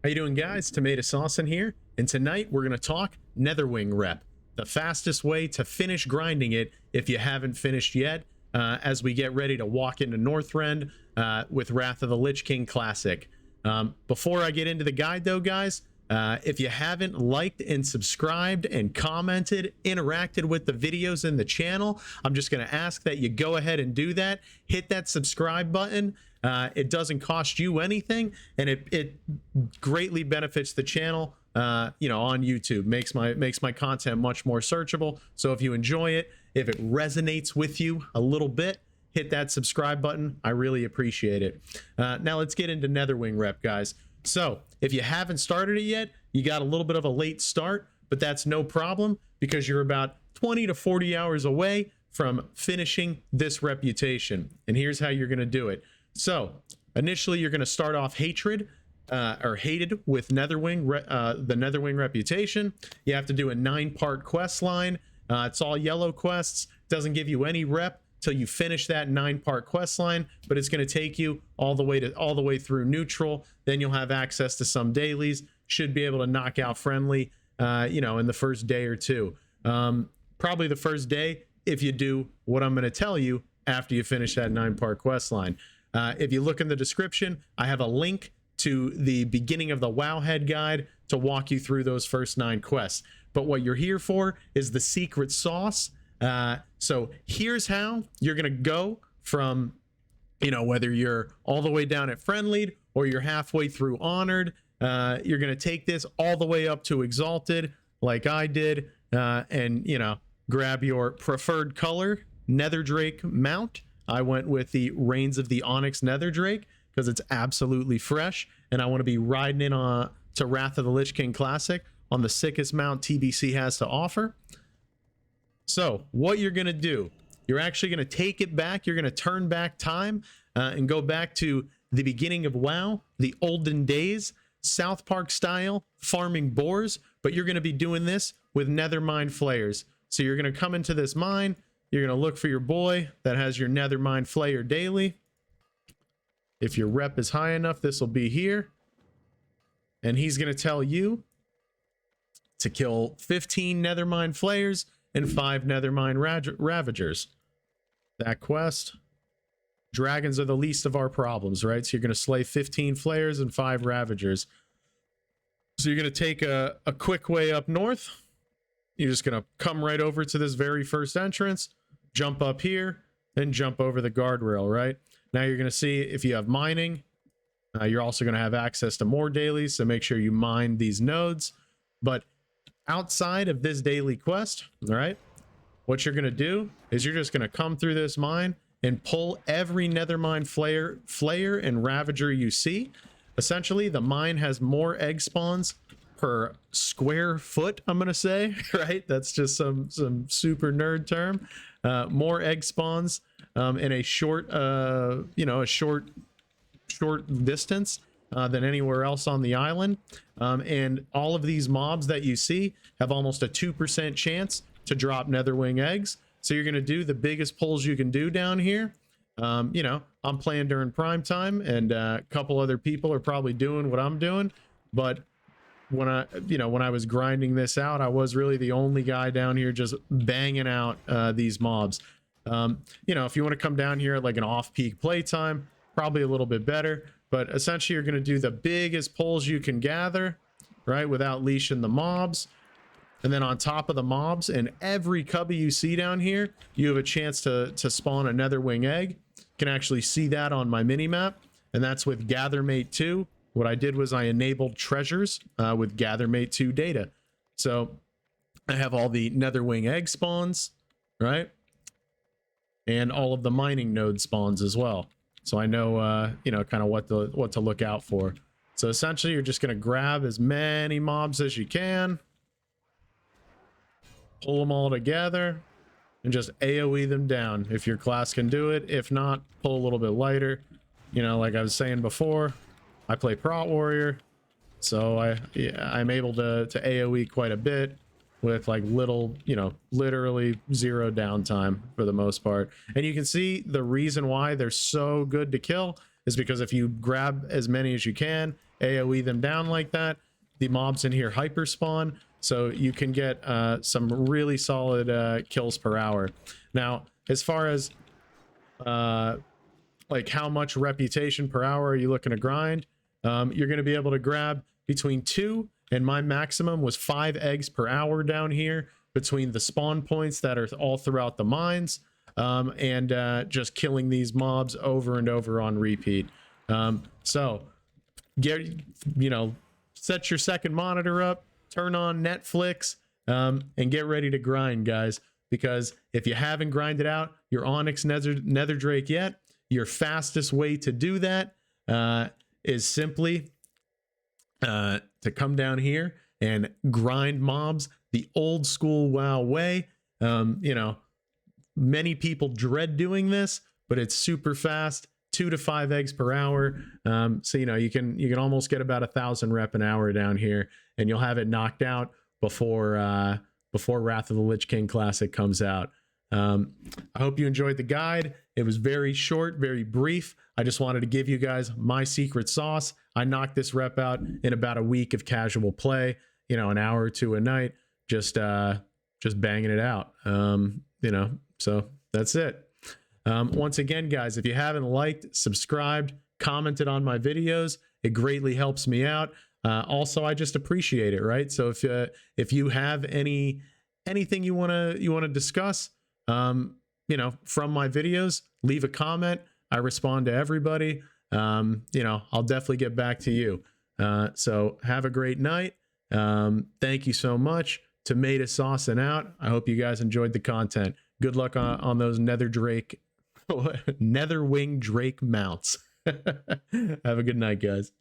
How you doing, guys? Tomato Sauce in here, and tonight we're going to talk Netherwing rep, the fastest way to finish grinding it if you haven't finished yet, as we get ready to walk into Northrend with Wrath of the Lich King Classic. Before I get into the guide though, guys, if you haven't liked and subscribed and commented, interacted with the videos in the channel, I'm just going to ask that you go ahead and do that. Hit that subscribe button. It doesn't cost you anything, and it greatly benefits the channel, you know, on YouTube. Makes my content much more searchable. So if you enjoy it, if it resonates with you a little bit, hit that subscribe button. I really appreciate it. Now let's get into Netherwing rep, guys. So if you haven't started it yet, you got a little bit of a late start, but that's no problem because you're about 20 to 40 hours away from finishing this reputation. And here's how you're going to do it. So initially you're going to start off hated with Netherwing, the Netherwing reputation. You have to do a 9-part quest line. It's all yellow quests. Doesn't give you any rep till you finish that 9-part quest line, but it's going to take you all the way through neutral. Then you'll have access to some dailies. Should be able to knock out friendly, you know, in the first day or two. Probably the first day if you do what I'm going to tell you after you finish that 9-part quest line. If you look in the description, I have a link to the beginning of the Wowhead guide to walk you through those first 9 quests. But what you're here for is the secret sauce. So here's how you're going to go from, you know, whether you're all the way down at Friendlied or you're halfway through Honored. You're going to take this all the way up to Exalted like I did, and, you know, grab your preferred color, Netherdrake mount. I went with the Reigns of the Onyx Netherdrake because it's absolutely fresh, and I want to be riding in to Wrath of the Lich King Classic on the sickest mount TBC has to offer. So what you're going to do, you're actually going to take it back. You're going to turn back time and go back to the beginning of WoW, the olden days, South Park style, farming boars, but you're going to be doing this with Nethermine flayers. So you're going to come into this mine. You're going to look for your boy that has your Nethermine Flayer daily. If your rep is high enough, this will be here. And he's going to tell you to kill 15 Nethermine Flayers and 5 Nethermine Ravagers. That quest, dragons are the least of our problems, right? So you're going to slay 15 Flayers and 5 Ravagers. So you're going to take a quick way up north. You're just going to come right over to this very first entrance, jump up here, then jump over the guardrail, right? Now you're going to see if you have mining, you're also going to have access to more dailies, so make sure you mine these nodes. But outside of this daily quest, all right, what you're going to do is you're just going to come through this mine and pull every Nethermine Flayer and Ravager you see. Essentially, the mine has more egg spawns per square foot, I'm gonna say, right? That's just some super nerd term. More egg spawns in a short, you know, a short distance than anywhere else on the island. And all of these mobs that you see have almost a 2% chance to drop Netherwing eggs. So you're gonna do the biggest pulls you can do down here. You know, I'm playing during prime time, and a couple other people are probably doing what I'm doing, but when I was grinding this out, I was really the only guy down here just banging out these mobs. You know, if you want to come down here at like an off-peak playtime, probably a little bit better, but essentially you're going to do the biggest pulls you can gather, right, without leashing the mobs. And then on top of the mobs and every cubby you see down here, you have a chance to spawn a Netherwing egg. You can actually see that on my mini-map, and that's with Gathermate 2. What I did was I enabled treasures with Gathermate 2 data. So I have all the Netherwing egg spawns, right? And all of the mining node spawns as well. So I know, you know, kind of what to look out for. So essentially, you're just going to grab as many mobs as you can, pull them all together, and just AoE them down if your class can do it. If not, pull a little bit lighter. You know, like I was saying before, I play Prot Warrior, so I'm able to AoE quite a bit with like little, you know, literally 0 downtime for the most part. And you can see the reason why they're so good to kill is because if you grab as many as you can AoE them down like that. The mobs in here hyper spawn, so you can get some really solid kills per hour. Now, as far as like how much reputation per hour are you looking to grind, you're going to be able to grab between 2 and my maximum was 5 eggs per hour down here between the spawn points that are all throughout the mines, and just killing these mobs over and over on repeat. So get, set your second monitor up, turn on Netflix, and get ready to grind, guys. Because if you haven't grinded out your Onyx Nether Drake yet, your fastest way to do that is simply to come down here and grind mobs the old school WoW way. Many people dread doing this, but it's super fast, 2 to 5 eggs per hour. So you can almost get about 1,000 rep an hour down here, and you'll have it knocked out before Wrath of the Lich King Classic comes out. I hope you enjoyed the guide. It was very short, very brief. I just wanted to give you guys my secret sauce. I knocked this rep out in about a week of casual play, an hour or 2 a night, just banging it out. So that's it. Once again, guys, if you haven't liked, subscribed, commented on my videos, it greatly helps me out. Also, I just appreciate it, right? So if you have anything you want to discuss, from my videos, leave a comment. I respond to everybody. I'll definitely get back to you. So have a great night. Thank you so much. Tomato saucing out. I hope you guys enjoyed the content. Good luck on those Netherwing Drake mounts. Have a good night, guys.